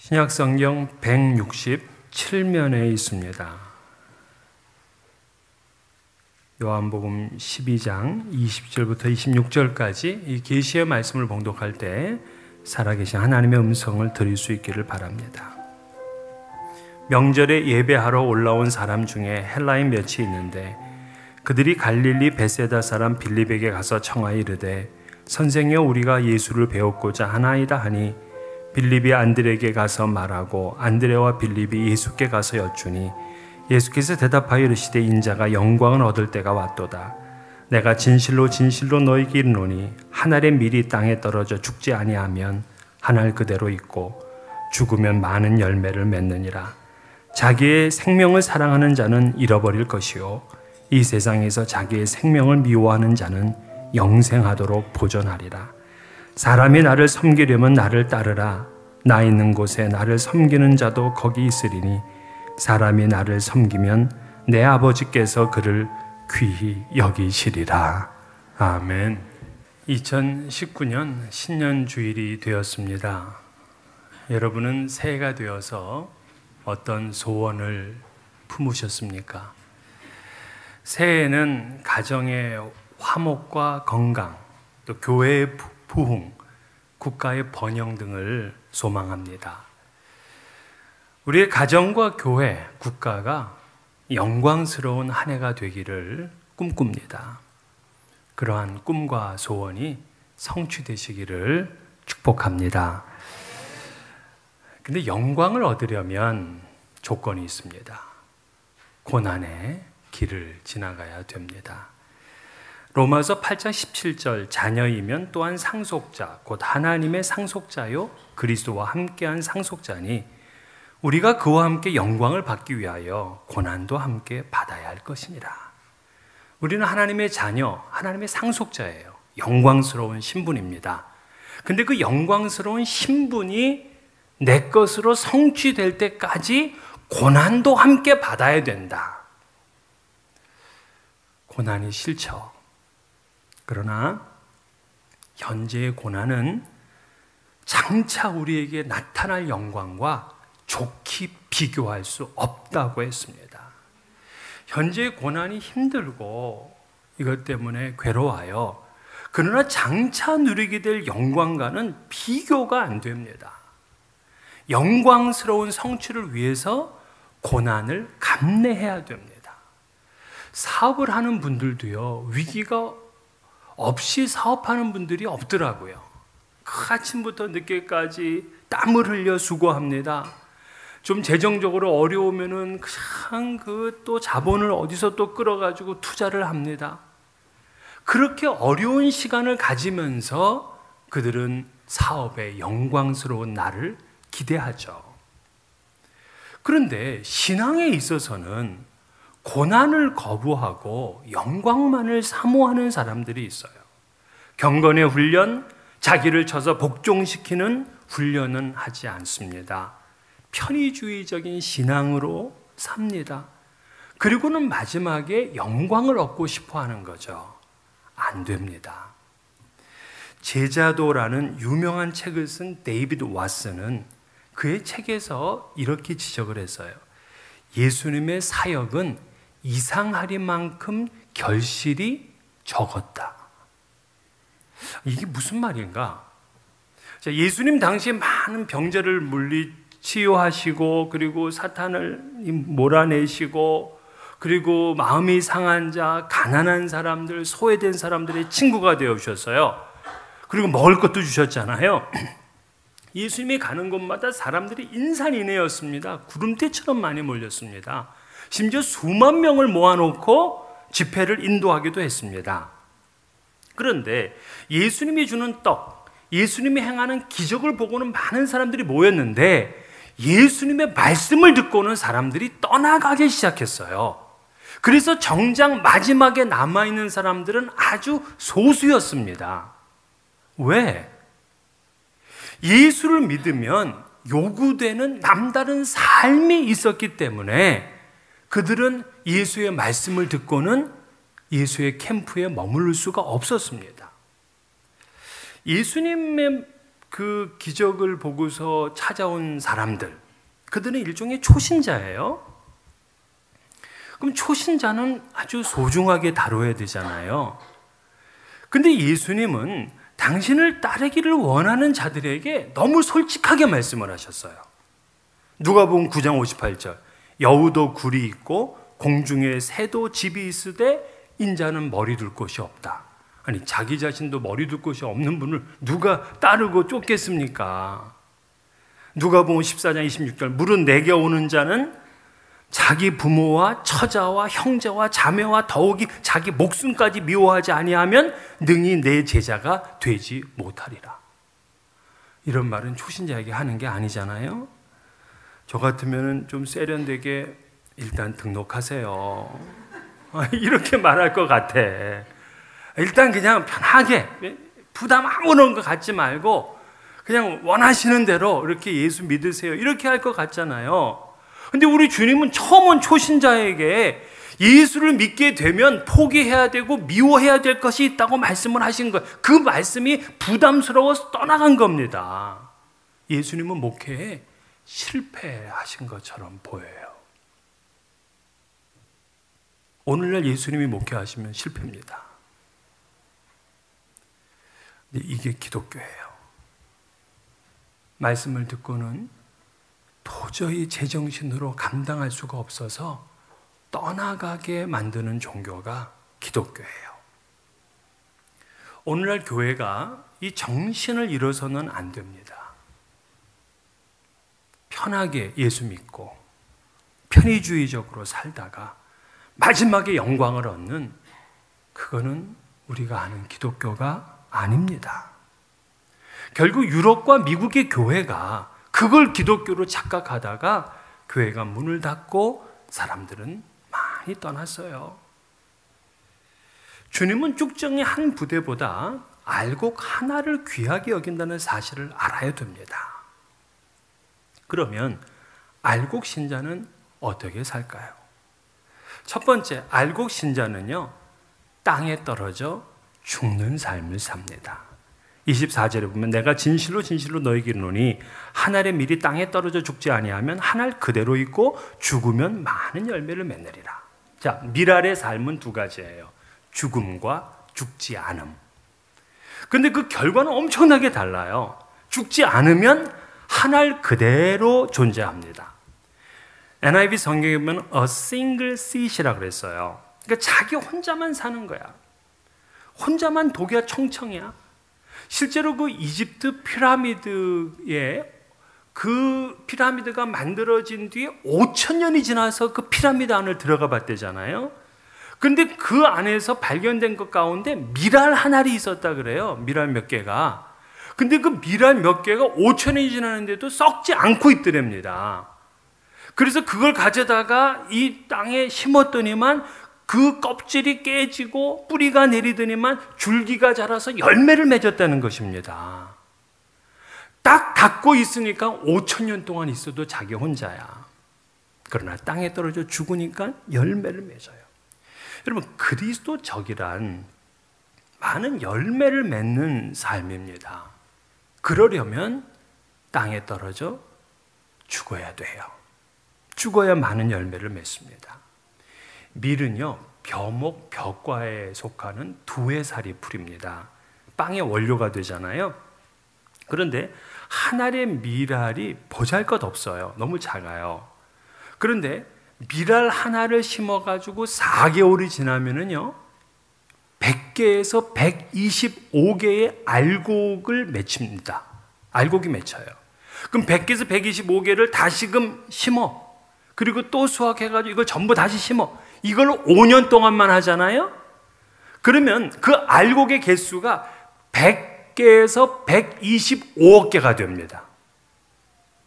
신약성경 167면에 있습니다. 요한복음 12장 20절부터 26절까지 이 계시의 말씀을 봉독할 때 살아계신 하나님의 음성을 들을 수 있기를 바랍니다. 명절에 예배하러 올라온 사람 중에 헬라인 몇이 있는데 그들이 갈릴리 베세다 사람 빌립에게 가서 청하여 이르되 선생이여 우리가 예수를 배웠고자 하나이다 하니 빌립이 안드레에게 가서 말하고 안드레와 빌립이 예수께 가서 여쭈니 예수께서 대답하여 이르시되 인자가 영광을 얻을 때가 왔도다. 내가 진실로 진실로 너희에게 이르노니 한 알의 밀이 땅에 떨어져 죽지 아니하면 한 알 그대로 있고 죽으면 많은 열매를 맺느니라. 자기의 생명을 사랑하는 자는 잃어버릴 것이요 이 세상에서 자기의 생명을 미워하는 자는 영생하도록 보존하리라. 사람이 나를 섬기려면 나를 따르라. 나 있는 곳에 나를 섬기는 자도 거기 있으리니 사람이 나를 섬기면 내 아버지께서 그를 귀히 여기시리라. 아멘. 2019년 신년주일이 되었습니다. 여러분은 새해가 되어서 어떤 소원을 품으셨습니까? 새해에는 가정의 화목과 건강, 또 교회의 부흥, 국가의 번영 등을 소망합니다. 우리의 가정과 교회, 국가가 영광스러운 한 해가 되기를 꿈꿉니다. 그러한 꿈과 소원이 성취되시기를 축복합니다. 근데 영광을 얻으려면 조건이 있습니다. 고난의 길을 지나가야 됩니다. 로마서 8장 17절 자녀이면 또한 상속자 곧 하나님의 상속자요 그리스도와 함께한 상속자니 우리가 그와 함께 영광을 받기 위하여 고난도 함께 받아야 할 것이니라. 우리는 하나님의 자녀, 하나님의 상속자예요. 영광스러운 신분입니다. 근데 그 영광스러운 신분이 내 것으로 성취될 때까지 고난도 함께 받아야 된다. 고난이 싫죠. 그러나 현재의 고난은 장차 우리에게 나타날 영광과 좋게 비교할 수 없다고 했습니다. 현재의 고난이 힘들고 이것 때문에 괴로워요. 그러나 장차 누리게 될 영광과는 비교가 안 됩니다. 영광스러운 성취를 위해서 고난을 감내해야 됩니다. 사업을 하는 분들도요, 위기가 없이 사업하는 분들이 없더라고요. 그 아침부터 늦게까지 땀을 흘려 수고합니다. 좀 재정적으로 어려우면은 그냥 또 자본을 어디서 또 끌어가지고 투자를 합니다. 그렇게 어려운 시간을 가지면서 그들은 사업의 영광스러운 날을 기대하죠. 그런데 신앙에 있어서는 고난을 거부하고 영광만을 사모하는 사람들이 있어요. 경건의 훈련, 자기를 쳐서 복종시키는 훈련은 하지 않습니다. 편의주의적인 신앙으로 삽니다. 그리고는 마지막에 영광을 얻고 싶어 하는 거죠. 안 됩니다. 제자도라는 유명한 책을 쓴 데이비드 왓슨은 그의 책에서 이렇게 지적을 했어요. 예수님의 사역은 이상하리만큼 결실이 적었다. 이게 무슨 말인가? 예수님 당시에 많은 병자를 치유하시고 그리고 사탄을 몰아내시고 그리고 마음이 상한 자, 가난한 사람들, 소외된 사람들의 친구가 되어주셨어요. 그리고 먹을 것도 주셨잖아요. 예수님이 가는 곳마다 사람들이 인산인해였습니다. 구름대처럼 많이 몰렸습니다. 심지어 수만 명을 모아놓고 집회를 인도하기도 했습니다. 그런데 예수님이 주는 떡, 예수님이 행하는 기적을 보고는 많은 사람들이 모였는데 예수님의 말씀을 듣고는 사람들이 떠나가기 시작했어요. 그래서 정작 마지막에 남아있는 사람들은 아주 소수였습니다. 왜? 예수를 믿으면 요구되는 남다른 삶이 있었기 때문에 그들은 예수의 말씀을 듣고는 예수의 캠프에 머무를 수가 없었습니다. 예수님의 그 기적을 보고서 찾아온 사람들, 그들은 일종의 초신자예요. 그럼 초신자는 아주 소중하게 다뤄야 되잖아요. 근데 예수님은 당신을 따르기를 원하는 자들에게 너무 솔직하게 말씀을 하셨어요. 누가복음 9장 58절, 여우도 굴이 있고 공중에 새도 집이 있으되 인자는 머리 둘 곳이 없다. 아니, 자기 자신도 머리 둘 곳이 없는 분을 누가 따르고 쫓겠습니까? 누가복음 14장 26절, 물은 내게 오는 자는 자기 부모와 처자와 형제와 자매와 더욱이 자기 목숨까지 미워하지 아니하면 능히 내 제자가 되지 못하리라. 이런 말은 초신자에게 하는 게 아니잖아요. 저 같으면 좀 세련되게 일단 등록하세요, 이렇게 말할 것 같아. 일단 그냥 편하게, 부담 아무런 거 갖지 말고 그냥 원하시는 대로 이렇게 예수 믿으세요, 이렇게 할 것 같잖아요. 근데 우리 주님은 처음 온 초신자에게 예수를 믿게 되면 포기해야 되고 미워해야 될 것이 있다고 말씀을 하신 거예요. 그 말씀이 부담스러워서 떠나간 겁니다. 예수님은 목회에 실패하신 것처럼 보여요. 오늘날 예수님이 목회하시면 실패입니다. 근데 이게 기독교예요. 말씀을 듣고는 도저히 제정신으로 감당할 수가 없어서 떠나가게 만드는 종교가 기독교예요. 오늘날 교회가 이 정신을 잃어서는 안 됩니다. 편하게 예수 믿고 편의주의적으로 살다가 마지막에 영광을 얻는, 그거는 우리가 아는 기독교가 아닙니다. 결국 유럽과 미국의 교회가 그걸 기독교로 착각하다가 교회가 문을 닫고 사람들은 많이 떠났어요. 주님은 쭉정이 한 부대보다 알곡 하나를 귀하게 여긴다는 사실을 알아야 됩니다. 그러면 알곡 신자는 어떻게 살까요? 첫 번째, 알곡 신자는요, 땅에 떨어져 죽는 삶을 삽니다. 24절에 보면 내가 진실로 진실로 너희에게 이르노니 한 알의 밀이 땅에 떨어져 죽지 아니하면 한 알 그대로 있고 죽으면 많은 열매를 맺느리라. 자, 밀알의 삶은 두 가지예요. 죽음과 죽지 않음. 근데 그 결과는 엄청나게 달라요. 죽지 않으면 한 알 그대로 존재합니다. NIV 성경에 보면 a single seat이라고 그랬어요. 그러니까 자기 혼자만 사는 거야. 혼자만 독야 청청이야. 실제로 그 이집트 피라미드에, 그 피라미드가 만들어진 뒤에 5,000년이 지나서 그 피라미드 안을 들어가 봤대잖아요. 근데 그 안에서 발견된 것 가운데 밀알 한 알이 있었다 그래요. 밀알 몇 개가. 근데 그 밀알 몇 개가 5,000년이 지났는데도 썩지 않고 있더랍니다. 그래서 그걸 가져다가 이 땅에 심었더니만 그 껍질이 깨지고 뿌리가 내리더니만 줄기가 자라서 열매를 맺었다는 것입니다. 딱 닫고 있으니까 5,000년 동안 있어도 자기 혼자야. 그러나 땅에 떨어져 죽으니까 열매를 맺어요. 여러분, 그리스도적이란 많은 열매를 맺는 삶입니다. 그러려면 땅에 떨어져 죽어야 돼요. 죽어야 많은 열매를 맺습니다. 밀은요, 벼목, 벼과에 속하는 두해살이 풀입니다. 빵의 원료가 되잖아요. 그런데 한 알의 밀알이 보잘것없어요. 너무 작아요. 그런데 밀알 하나를 심어가지고 4개월이 지나면은요, 100개에서 125개의 알곡을 맺힙니다. 알곡이 맺혀요. 그럼 100개에서 125개를 다시금 심어. 그리고 또 수확해가지고 이걸 전부 다시 심어. 이걸 5년 동안만 하잖아요. 그러면 그 알곡의 개수가 100개에서 125억 개가 됩니다.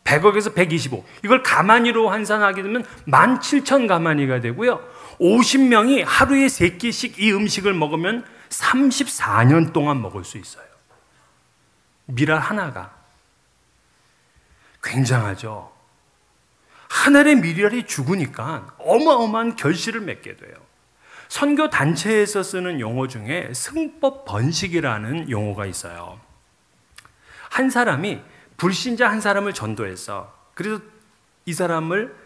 100억에서 125. 이걸 가마니로 환산하게 되면 17,000 가마니가 되고요. 50명이 하루에 3끼씩 이 음식을 먹으면 34년 동안 먹을 수 있어요. 밀알 하나가. 굉장하죠. 한 알의 밀알이 죽으니까 어마어마한 결실을 맺게 돼요. 선교 단체에서 쓰는 용어 중에 승법 번식이라는 용어가 있어요. 한 사람이 불신자 한 사람을 전도했어. 그래서 이 사람을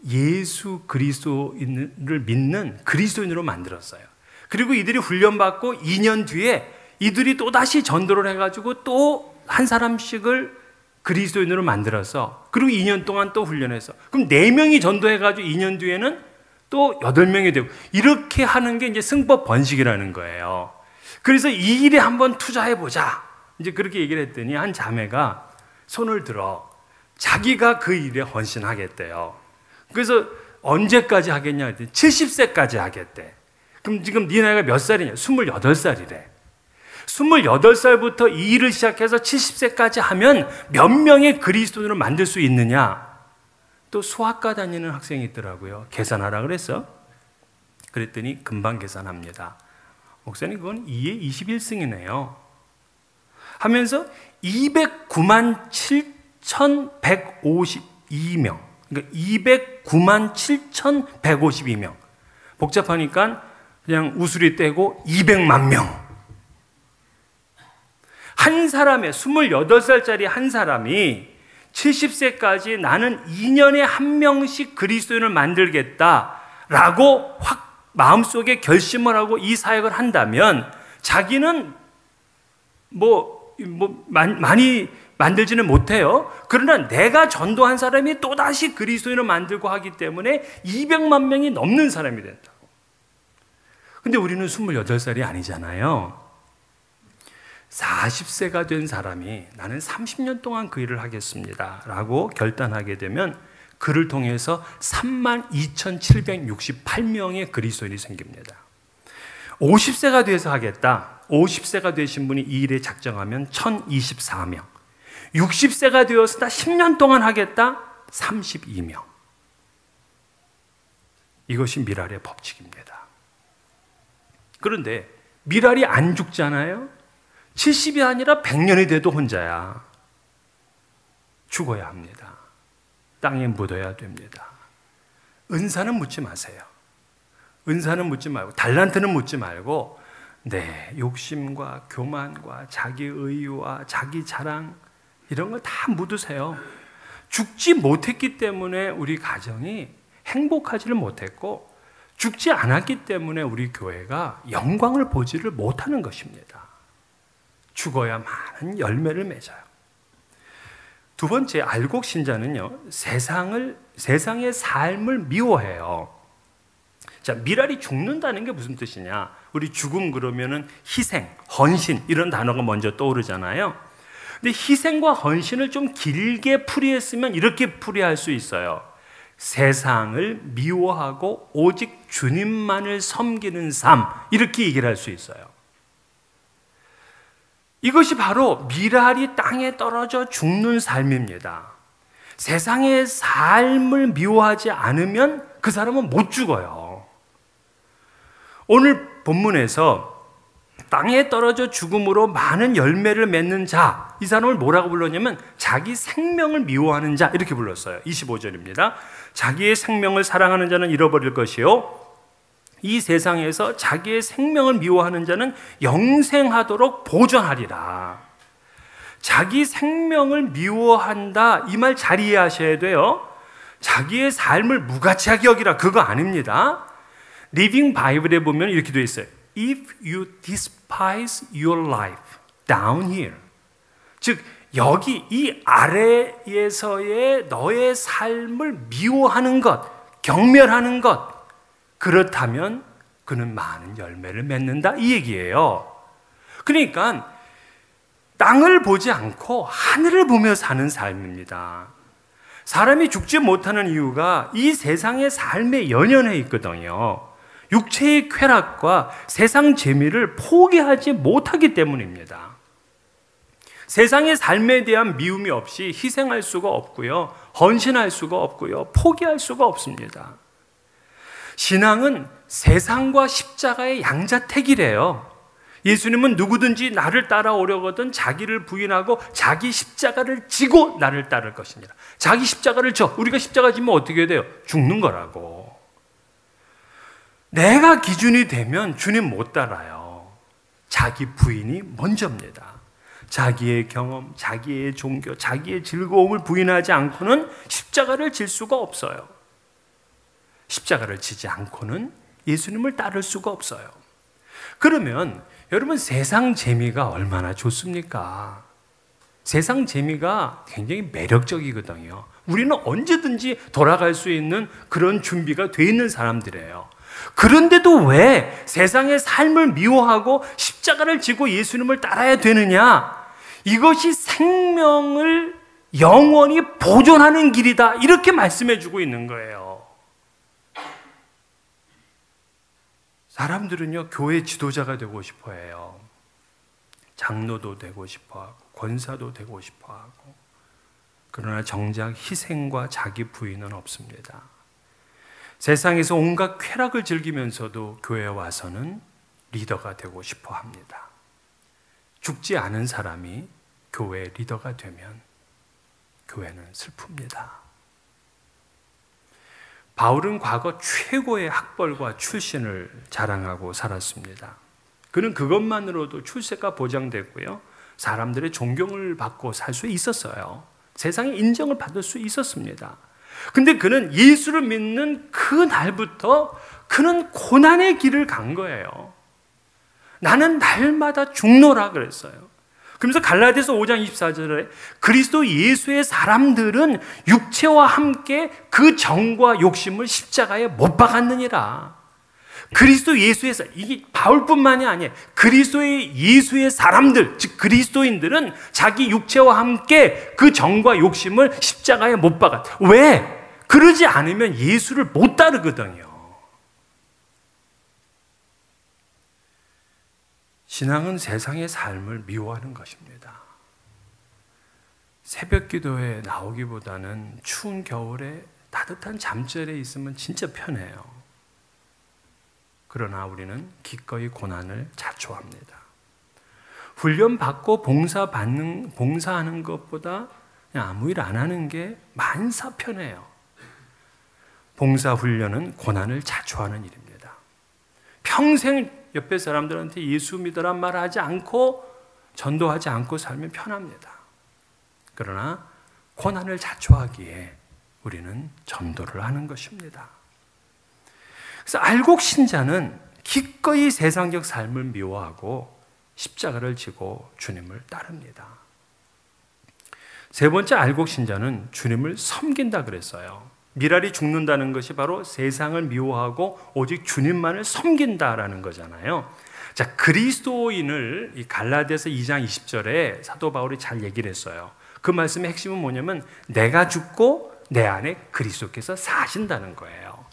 예수 그리스도인을 믿는 그리스도인으로 만들었어요. 그리고 이들이 훈련받고 2년 뒤에 이들이 또다시 전도를 해가지고 또 한 사람씩을 그리스도인으로 만들어서, 그리고 2년 동안 또 훈련해서, 그럼 4명이 전도해가지고 2년 뒤에는 또 8명이 되고, 이렇게 하는 게 이제 승법 번식이라는 거예요. 그래서 이 일에 한번 투자해보자, 이제 그렇게 얘기를 했더니 한 자매가 손을 들어 자기가 그 일에 헌신하겠대요. 그래서 언제까지 하겠냐 했더니 70세까지 하겠대. 그럼 지금 네 나이가 몇 살이냐? 28살이래. 28살부터 이 일을 시작해서 70세까지 하면 몇 명의 그리스도인으로 만들 수 있느냐? 또 수학과 다니는 학생이 있더라고요. 계산하라 그랬어. 그랬더니 금방 계산합니다. 목사님, 그건 2의 21승이네요. 하면서 209만 7,152명. 그러니까 209만 7,152명. 복잡하니까 그냥 우수리 떼고 200만 명. 한 사람의 28살짜리 한 사람이 70세까지 나는 2년에 한 명씩 그리스도인을 만들겠다라고 확 마음속에 결심을 하고 이 사역을 한다면 자기는 많이 만들지는 못해요. 그러나 내가 전도한 사람이 또다시 그리스도인을 만들고 하기 때문에 200만 명이 넘는 사람이 된다고. 근데 우리는 28살이 아니잖아요. 40세가 된 사람이 나는 30년 동안 그 일을 하겠습니다 라고 결단하게 되면 그를 통해서 32,768명의 그리스도인이 생깁니다. 50세가 돼서 하겠다. 50세가 되신 분이 이 일에 작정하면 1,024명. 60세가 되어서 나 10년 동안 하겠다. 32명. 이것이 미랄의 법칙입니다. 그런데 미랄이 안 죽잖아요. 70이 아니라 100년이 돼도 혼자야. 죽어야 합니다. 땅에 묻어야 됩니다. 은사는 묻지 마세요. 은사는 묻지 말고, 달란트는 묻지 말고, 욕심과 교만과 자기 의유와 자기 자랑 이런 걸 다 묻으세요. 죽지 못했기 때문에 우리 가정이 행복하지를 못했고, 죽지 않았기 때문에 우리 교회가 영광을 보지를 못하는 것입니다. 죽어야 많은 열매를 맺어요. 두 번째, 알곡 신자는요, 세상의 삶을 미워해요. 자, 미랄이 죽는다는 게 무슨 뜻이냐? 우리 죽음 그러면은 희생, 헌신 이런 단어가 먼저 떠오르잖아요. 근데 희생과 헌신을 좀 길게 풀이했으면 이렇게 풀이할 수 있어요. 세상을 미워하고 오직 주님만을 섬기는 삶, 이렇게 얘기를 할 수 있어요. 이것이 바로 미랄이 땅에 떨어져 죽는 삶입니다. 세상의 삶을 미워하지 않으면 그 사람은 못 죽어요. 오늘 본문에서 땅에 떨어져 죽음으로 많은 열매를 맺는 자, 이 사람을 뭐라고 불렀냐면 자기 생명을 미워하는 자, 이렇게 불렀어요. 25절입니다. 자기의 생명을 사랑하는 자는 잃어버릴 것이요, 이 세상에서 자기의 생명을 미워하는 자는 영생하도록 보존하리라. 자기 생명을 미워한다, 이 말 잘 이해하셔야 돼요. 자기의 삶을 무가치하게 여기라, 그거 아닙니다. 리빙 바이블에 보면 이렇게 되어 있어요. If you despise your life down here, 즉 여기 이 아래에서의 너의 삶을 미워하는 것, 경멸하는 것, 그렇다면 그는 많은 열매를 맺는다, 이 얘기예요. 그러니까 땅을 보지 않고 하늘을 보며 사는 삶입니다. 사람이 죽지 못하는 이유가 이 세상의 삶에 연연해 있거든요. 육체의 쾌락과 세상 재미를 포기하지 못하기 때문입니다. 세상의 삶에 대한 미움이 없이 희생할 수가 없고요, 헌신할 수가 없고요, 포기할 수가 없습니다. 신앙은 세상과 십자가의 양자택이래요. 예수님은 누구든지 나를 따라오려거든 자기를 부인하고 자기 십자가를 지고 나를 따를 것이니라. 자기 십자가를 져. 우리가 십자가 지면 어떻게 돼요? 죽는 거라고. 내가 기준이 되면 주님 못 따라요. 자기 부인이 먼저입니다. 자기의 경험, 자기의 종교, 자기의 즐거움을 부인하지 않고는 십자가를 질 수가 없어요. 십자가를 지지 않고는 예수님을 따를 수가 없어요. 그러면 여러분, 세상 재미가 얼마나 좋습니까? 세상 재미가 굉장히 매력적이거든요. 우리는 언제든지 돌아갈 수 있는 그런 준비가 돼 있는 사람들이에요. 그런데도 왜 세상의 삶을 미워하고 십자가를 지고 예수님을 따라야 되느냐? 이것이 생명을 영원히 보존하는 길이다, 이렇게 말씀해 주고 있는 거예요. 사람들은요, 교회 지도자가 되고 싶어 해요. 장로도 되고 싶어 하고 권사도 되고 싶어 하고. 그러나 정작 희생과 자기 부인은 없습니다. 세상에서 온갖 쾌락을 즐기면서도 교회에 와서는 리더가 되고 싶어 합니다. 죽지 않은 사람이 교회의 리더가 되면 교회는 슬픕니다. 바울은 과거 최고의 학벌과 출신을 자랑하고 살았습니다. 그는 그것만으로도 출세가 보장됐고요, 사람들의 존경을 받고 살 수 있었어요. 세상의 인정을 받을 수 있었습니다. 근데 그는 예수를 믿는 그 날부터 그는 고난의 길을 간 거예요. 나는 날마다 죽노라 그랬어요. 그러면서 갈라디아서 5장 24절에 그리스도 예수의 사람들은 육체와 함께 그 정과 욕심을 십자가에 못 박았느니라. 그리스도 예수에서, 이게 바울뿐만이 아니에요. 그리스도의 예수의 사람들, 즉 그리스도인들은 자기 육체와 함께 그 정과 욕심을 십자가에 못 박았. 왜? 그러지 않으면 예수를 못 따르거든요. 신앙은 세상의 삶을 미워하는 것입니다. 새벽 기도에 나오기보다는 추운 겨울에 따뜻한 잠자리에 있으면 진짜 편해요. 그러나 우리는 기꺼이 고난을 자초합니다. 훈련받고 봉사하는 것보다 그냥 아무 일 안 하는 게 만사 편해요. 봉사훈련은 고난을 자초하는 일입니다. 평생 옆에 사람들한테 예수 믿으란 말 하지 않고 전도하지 않고 살면 편합니다. 그러나 고난을 자초하기에 우리는 전도를 하는 것입니다. 그래서 알곡 신자는 기꺼이 세상적 삶을 미워하고 십자가를 지고 주님을 따릅니다. 세 번째 알곡 신자는 주님을 섬긴다 그랬어요. 미랄이 죽는다는 것이 바로 세상을 미워하고 오직 주님만을 섬긴다라는 거잖아요. 자, 그리스도인을 이 갈라디아서 2장 20절에 사도 바울이 잘 얘기를 했어요. 그 말씀의 핵심은 뭐냐면 내가 죽고 내 안에 그리스도께서 사신다는 거예요.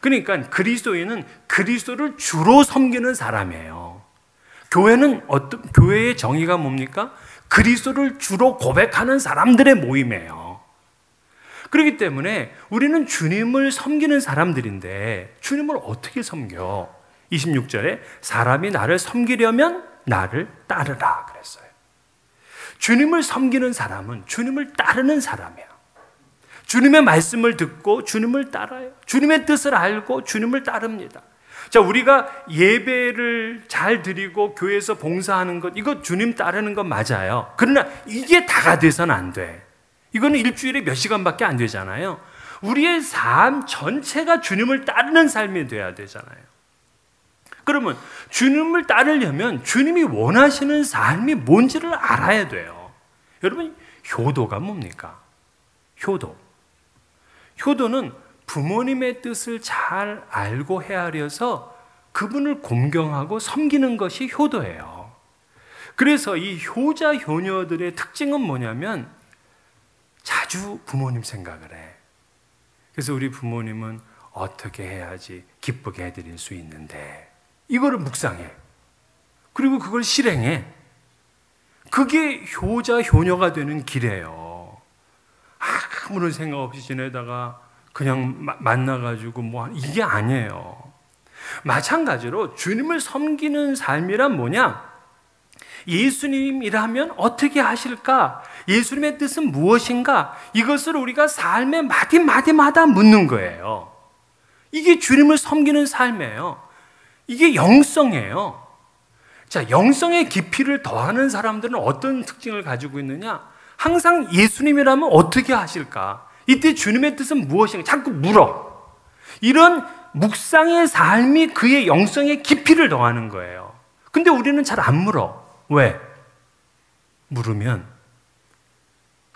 그러니까 그리스도인은 그리스도를 주로 섬기는 사람이에요. 교회는 교회의 정의가 뭡니까? 그리스도를 주로 고백하는 사람들의 모임이에요. 그렇기 때문에 우리는 주님을 섬기는 사람들인데 주님을 어떻게 섬겨? 26절에 사람이 나를 섬기려면 나를 따르라 그랬어요. 주님을 섬기는 사람은 주님을 따르는 사람이야. 주님의 말씀을 듣고 주님을 따라요. 주님의 뜻을 알고 주님을 따릅니다. 자, 우리가 예배를 잘 드리고 교회에서 봉사하는 것, 이거 주님 따르는 건 맞아요. 그러나 이게 다가 돼서는 안 돼. 이거는 일주일에 몇 시간밖에 안 되잖아요. 우리의 삶 전체가 주님을 따르는 삶이 돼야 되잖아요. 그러면 주님을 따르려면 주님이 원하시는 삶이 뭔지를 알아야 돼요. 여러분, 효도가 뭡니까? 효도는 부모님의 뜻을 잘 알고 헤아려서 그분을 공경하고 섬기는 것이 효도예요. 그래서 이 효자, 효녀들의 특징은 뭐냐면 자주 부모님 생각을 해. 그래서 우리 부모님은 어떻게 해야지 기쁘게 해드릴 수 있는데 이거를 묵상해. 그리고 그걸 실행해. 그게 효자, 효녀가 되는 길이에요. 아무런 생각 없이 지내다가 그냥 만나가지고 이게 아니에요. 마찬가지로 주님을 섬기는 삶이란 뭐냐? 예수님이라면 어떻게 하실까? 예수님의 뜻은 무엇인가? 이것을 우리가 삶의 마디마디마다 묻는 거예요. 이게 주님을 섬기는 삶이에요. 이게 영성이에요. 자, 영성의 깊이를 더하는 사람들은 어떤 특징을 가지고 있느냐? 항상 예수님이라면 어떻게 하실까? 이때 주님의 뜻은 무엇인가? 자꾸 물어. 이런 묵상의 삶이 그의 영성의 깊이를 더하는 거예요. 근데 우리는 잘 안 물어. 왜? 물으면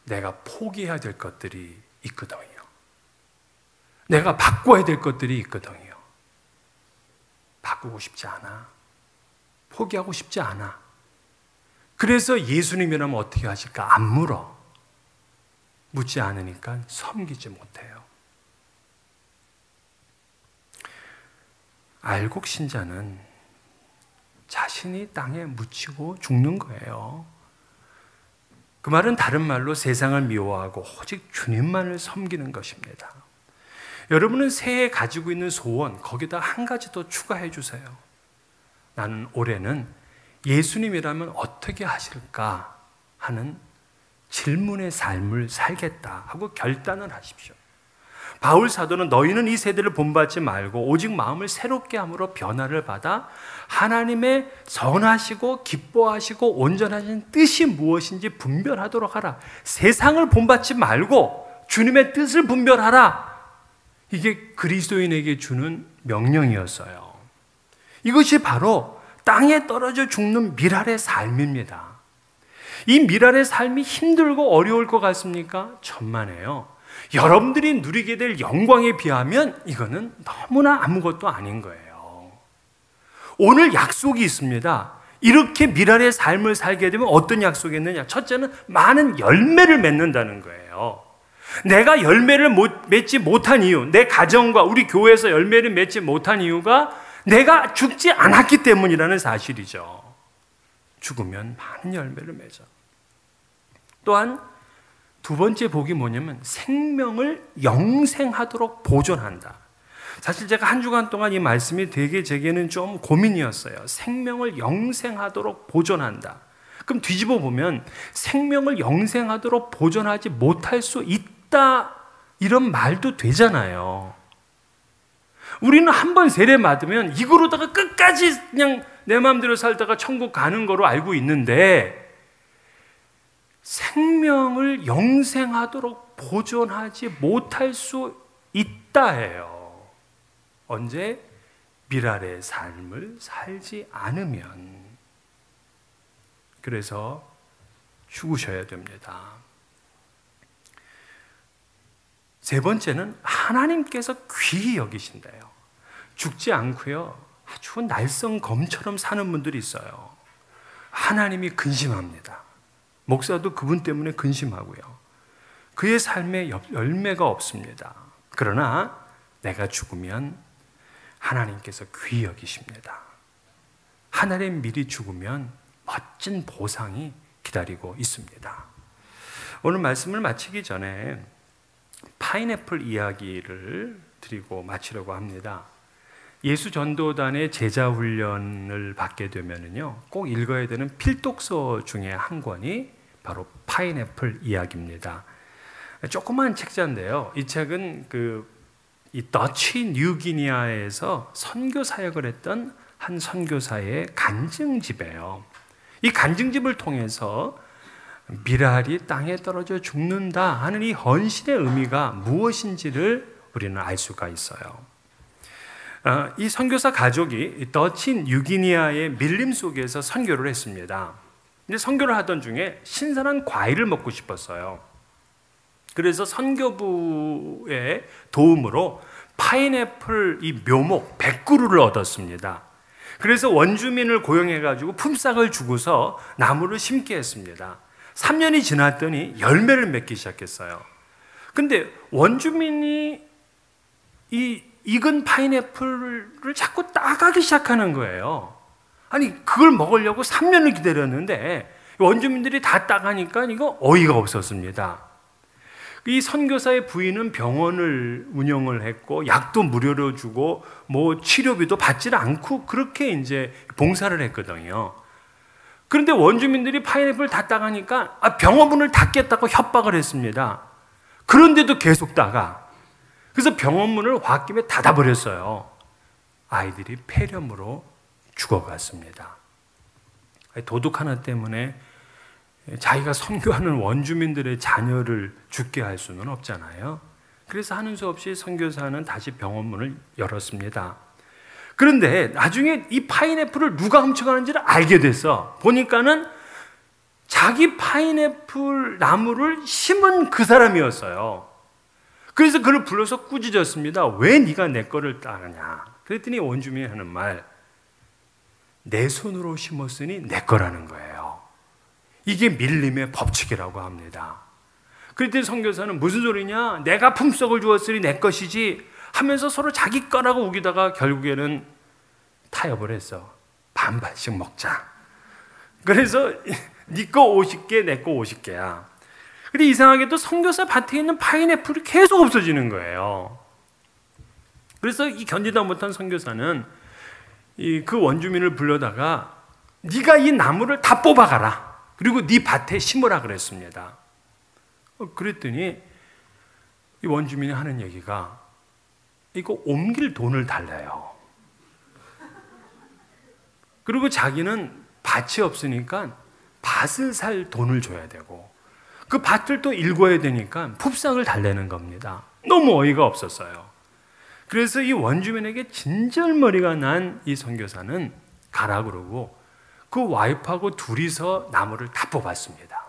내가 포기해야 될 것들이 있거든요. 내가 바꿔야 될 것들이 있거든요. 바꾸고 싶지 않아. 포기하고 싶지 않아. 그래서 예수님이라면 어떻게 하실까? 안 물어. 묻지 않으니까 섬기지 못해요. 알곡 신자는 자신이 땅에 묻히고 죽는 거예요. 그 말은 다른 말로 세상을 미워하고 오직 주님만을 섬기는 것입니다. 여러분은 새해 가지고 있는 소원, 거기다 한 가지 더 추가해 주세요. 나는 올해는 예수님이라면 어떻게 하실까 하는 질문의 삶을 살겠다 하고 결단을 하십시오. 바울 사도는 너희는 이 세대를 본받지 말고 오직 마음을 새롭게 함으로 변화를 받아 하나님의 선하시고 기뻐하시고 온전하신 뜻이 무엇인지 분별하도록 하라. 세상을 본받지 말고 주님의 뜻을 분별하라. 이게 그리스도인에게 주는 명령이었어요. 이것이 바로 땅에 떨어져 죽는 미랄의 삶입니다. 이 미랄의 삶이 힘들고 어려울 것 같습니까? 천만에요. 여러분들이 누리게 될 영광에 비하면 이거는 너무나 아무것도 아닌 거예요. 오늘 약속이 있습니다. 이렇게 미랄의 삶을 살게 되면 어떤 약속이 있느냐? 첫째는 많은 열매를 맺는다는 거예요. 내가 열매를 맺지 못한 이유, 내 가정과 우리 교회에서 열매를 맺지 못한 이유가 내가 죽지 않았기 때문이라는 사실이죠. 죽으면 많은 열매를 맺어. 또한 두 번째 복이 뭐냐면 생명을 영생하도록 보존한다. 사실 제가 한 주간 동안 이 말씀이 되게 제게는 좀 고민이었어요. 생명을 영생하도록 보존한다. 그럼 뒤집어 보면 생명을 영생하도록 보존하지 못할 수 있다 이런 말도 되잖아요. 우리는 한 번 세례 맞으면 이거로다가 끝까지 그냥 내 마음대로 살다가 천국 가는 거로 알고 있는데 생명을 영생하도록 보존하지 못할 수 있다 해요. 언제? 미랄의 삶을 살지 않으면. 그래서 죽으셔야 됩니다. 세 번째는 하나님께서 귀히 여기신대요. 죽지 않고요. 아주 날쌘 검처럼 사는 분들이 있어요. 하나님이 근심합니다. 목사도 그분 때문에 근심하고요. 그의 삶에 열매가 없습니다. 그러나 내가 죽으면 하나님께서 귀히 여기십니다. 하나님 미리 죽으면 멋진 보상이 기다리고 있습니다. 오늘 말씀을 마치기 전에 파인애플 이야기를 드리고 마치려고 합니다. 예수 전도단의 제자 훈련을 받게 되면은요, 꼭 읽어야 되는 필독서 중에 한 권이 바로 파인애플 이야기입니다. 조그만 책자인데요. 이 책은 이 더치 뉴기니아에서 선교 사역을 했던 한 선교사의 간증집이에요. 이 간증집을 통해서 미랄이 땅에 떨어져 죽는다 하는 이 헌신의 의미가 무엇인지를 우리는 알 수가 있어요. 이 선교사 가족이 더치 뉴기니아의 밀림 속에서 선교를 했습니다. 근데 선교를 하던 중에 신선한 과일을 먹고 싶었어요. 그래서 선교부의 도움으로 파인애플 이 묘목 100그루를 얻었습니다. 그래서 원주민을 고용해가지고 품삯을 주고서 나무를 심게 했습니다. 3년이 지났더니 열매를 맺기 시작했어요. 근데 원주민이 이 익은 파인애플을 자꾸 따가기 시작하는 거예요. 아니, 그걸 먹으려고 3년을 기다렸는데 원주민들이 다 따가니까 이거 어이가 없었습니다. 이 선교사의 부인은 병원을 운영을 했고 약도 무료로 주고 뭐 치료비도 받지를 않고 그렇게 이제 봉사를 했거든요. 그런데 원주민들이 파인애플을 다 따가니까 병원문을 닫겠다고 협박을 했습니다. 그런데도 계속 따가. 그래서 병원문을 홧김에 닫아버렸어요. 아이들이 폐렴으로 죽어갔습니다. 도둑 하나 때문에 자기가 선교하는 원주민들의 자녀를 죽게 할 수는 없잖아요. 그래서 하는 수 없이 선교사는 다시 병원 문을 열었습니다. 그런데 나중에 이 파인애플을 누가 훔쳐가는지를 알게 됐어. 보니까는 자기 파인애플 나무를 심은 그 사람이었어요. 그래서 그를 불러서 꾸짖었습니다. 왜 네가 내 거를 따느냐. 그랬더니 원주민이 하는 말, 내 손으로 심었으니 내 거라는 거예요. 이게 밀림의 법칙이라고 합니다. 그랬더니 선교사는 무슨 소리냐, 내가 품삯을 주었으니 내 것이지 하면서 서로 자기 거라고 우기다가 결국에는 타협을 했어. 반반씩 먹자. 그래서 네 거 50개, 내 거 50개야. 근데 이상하게도 선교사 밭에 있는 파인애플이 계속 없어지는 거예요. 그래서 이 견디다 못한 선교사는 그 원주민을 불러다가 네가 이 나무를 다 뽑아가라. 그리고 네 밭에 심으라 그랬습니다. 그랬더니 이 원주민이 하는 얘기가 이거 옮길 돈을 달래요. 그리고 자기는 밭이 없으니까 밭을 살 돈을 줘야 되고 그 밭을 또 일궈야 되니까 풋상을 달래는 겁니다. 너무 어이가 없었어요. 그래서 이 원주민에게 진절머리가 난 이 선교사는 가라 그러고 그 와이프하고 둘이서 나무를 다 뽑았습니다.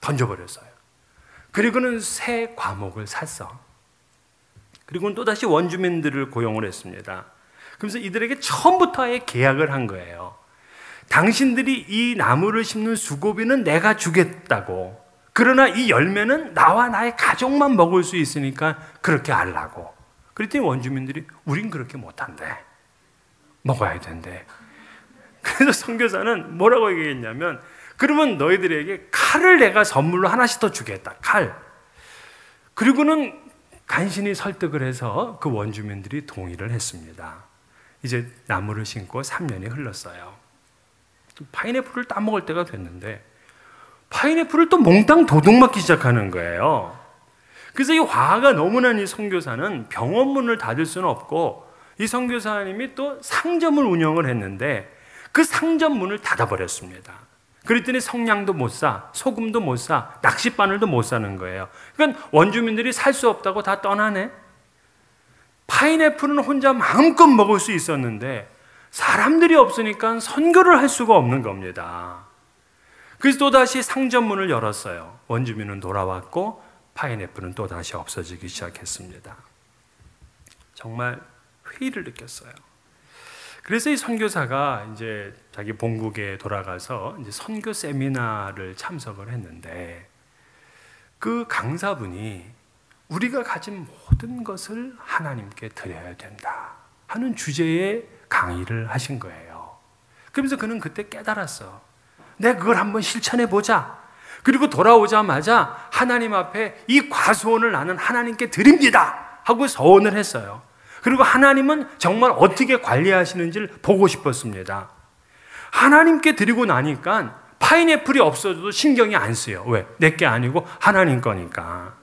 던져버렸어요. 그리고는 새 과목을 샀어. 그리고는 또다시 원주민들을 고용을 했습니다. 그래서 이들에게 처음부터 아예 계약을 한 거예요. 당신들이 이 나무를 심는 수고비는 내가 주겠다고. 그러나 이 열매는 나와 나의 가족만 먹을 수 있으니까 그렇게 하려고. 그랬더니 원주민들이 우린 그렇게 못한대. 먹어야 된대. 그래서 선교사는 뭐라고 얘기했냐면 그러면 너희들에게 칼을 내가 선물로 하나씩 더 주겠다. 칼. 그리고는 간신히 설득을 해서 그 원주민들이 동의를 했습니다. 이제 나무를 심고 3년이 흘렀어요. 파인애플을 따먹을 때가 됐는데 파인애플을 또 몽땅 도둑맞기 시작하는 거예요. 그래서 이 화가 너무 난 이 선교사는 병원 문을 닫을 수는 없고 이 선교사님이 또 상점을 운영을 했는데 그 상점 문을 닫아버렸습니다. 그랬더니 성냥도 못 사, 소금도 못 사, 낚싯바늘도 못 사는 거예요. 그러니까 원주민들이 살 수 없다고 다 떠나네. 파인애플은 혼자 마음껏 먹을 수 있었는데 사람들이 없으니까 선교를 할 수가 없는 겁니다. 그래서 또다시 상점 문을 열었어요. 원주민은 돌아왔고 파인애플은 또다시 없어지기 시작했습니다. 정말 회의를 느꼈어요. 그래서 이 선교사가 이제 자기 본국에 돌아가서 이제 선교 세미나를 참석을 했는데 그 강사분이 우리가 가진 모든 것을 하나님께 드려야 된다 하는 주제의 강의를 하신 거예요. 그러면서 그는 그때 깨달았어. 내가 그걸 한번 실천해 보자. 그리고 돌아오자마자 하나님 앞에 이 과수원을 나는 하나님께 드립니다 하고 서원을 했어요. 그리고 하나님은 정말 어떻게 관리하시는지를 보고 싶었습니다. 하나님께 드리고 나니까 파인애플이 없어져도 신경이 안 쓰여. 왜? 내게 아니고 하나님 거니까.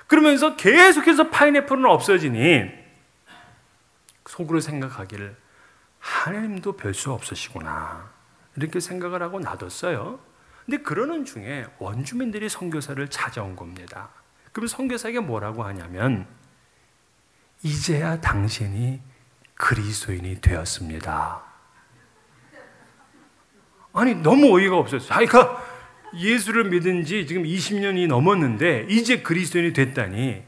그러면서 계속해서 파인애플은 없어지니 속으로 생각하기를 하나님도 별 수 없으시구나 이렇게 생각을 하고 놔뒀어요. 근데 그러는 중에 원주민들이 선교사를 찾아온 겁니다. 그럼 선교사에게 뭐라고 하냐면 이제야 당신이 그리스도인이 되었습니다. 아니 너무 어이가 없었어요. 그러니까 예수를 믿은 지 지금 20년이 넘었는데 이제 그리스도인이 됐다니.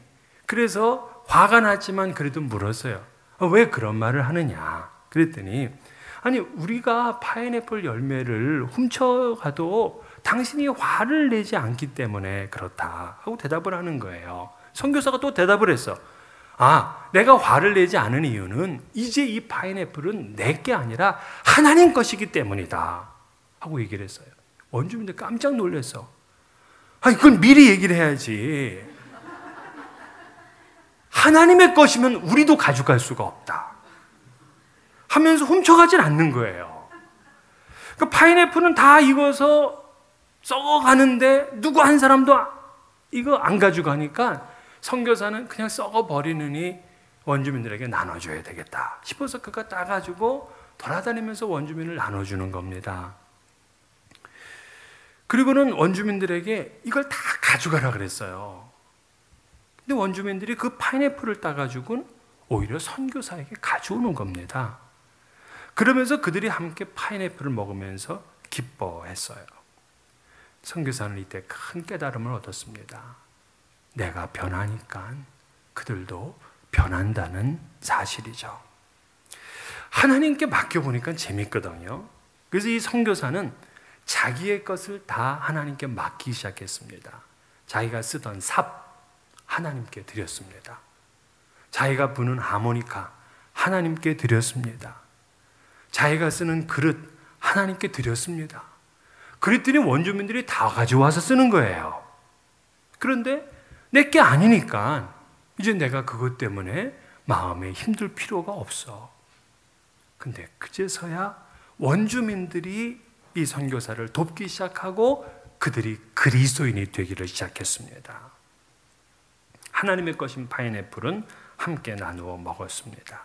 그래서 화가 났지만 그래도 물었어요. 왜 그런 말을 하느냐. 그랬더니 아니 우리가 파인애플 열매를 훔쳐가도 당신이 화를 내지 않기 때문에 그렇다 하고 대답을 하는 거예요. 선교사가 또 대답을 했어. 아, 내가 화를 내지 않은 이유는 이제 이 파인애플은 내게 아니라 하나님 것이기 때문이다 하고 얘기를 했어요. 원주민들 깜짝 놀랐어. 아니 그건 미리 얘기를 해야지. 하나님의 것이면 우리도 가져갈 수가 없다 하면서 훔쳐가진 않는 거예요. 그 파인애플은 다 익어서 썩어가는데 누구 한 사람도 이거 안 가져가니까 선교사는 그냥 썩어버리느니 원주민들에게 나눠줘야 되겠다 싶어서 그가 따가지고 돌아다니면서 원주민을 나눠주는 겁니다. 그리고는 원주민들에게 이걸 다 가져가라 그랬어요. 근데 원주민들이 그 파인애플을 따가지고는 오히려 선교사에게 가져오는 겁니다. 그러면서 그들이 함께 파인애플을 먹으면서 기뻐했어요. 선교사는 이때 큰 깨달음을 얻었습니다. 내가 변하니까 그들도 변한다는 사실이죠. 하나님께 맡겨보니까 재밌거든요. 그래서 이 선교사는 자기의 것을 다 하나님께 맡기기 시작했습니다. 자기가 쓰던 삽 하나님께 드렸습니다. 자기가 부는 하모니카 하나님께 드렸습니다. 자기가 쓰는 그릇 하나님께 드렸습니다. 그랬더니 원주민들이 다 가져와서 쓰는 거예요. 그런데 내게 아니니까 이제 내가 그것 때문에 마음에 힘들 필요가 없어. 근데 그제서야 원주민들이 이 선교사를 돕기 시작하고 그들이 그리스도인이 되기를 시작했습니다. 하나님의 것인 파인애플은 함께 나누어 먹었습니다.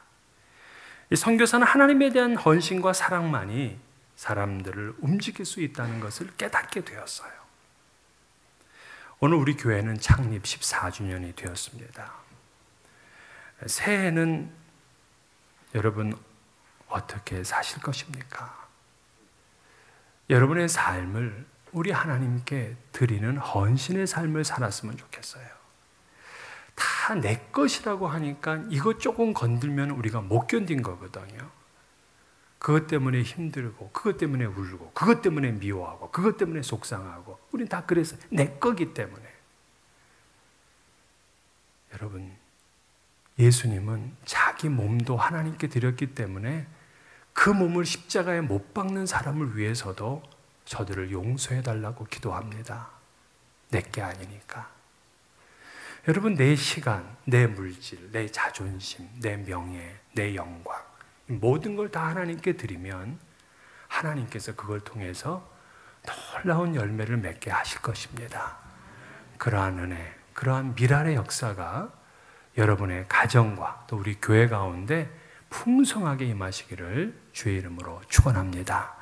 이 선교사는 하나님에 대한 헌신과 사랑만이 사람들을 움직일 수 있다는 것을 깨닫게 되었어요. 오늘 우리 교회는 창립 14주년이 되었습니다. 새해에는 여러분 어떻게 사실 것입니까? 여러분의 삶을 우리 하나님께 드리는 헌신의 삶을 살았으면 좋겠어요. 다 내 것이라고 하니까 이것 조금 건들면 우리가 못 견딘 거거든요. 그것 때문에 힘들고, 그것 때문에 울고, 그것 때문에 미워하고, 그것 때문에 속상하고, 우린 다 그래서 내 거기 때문에. 여러분, 예수님은 자기 몸도 하나님께 드렸기 때문에 그 몸을 십자가에 못 박는 사람을 위해서도 저들을 용서해 달라고 기도합니다. 내게 아니니까. 여러분, 내 시간, 내 물질, 내 자존심, 내 명예, 내 영광, 모든 걸 다 하나님께 드리면 하나님께서 그걸 통해서 놀라운 열매를 맺게 하실 것입니다. 그러한 은혜, 그러한 미랄의 역사가 여러분의 가정과 또 우리 교회 가운데 풍성하게 임하시기를 주의 이름으로 축원합니다.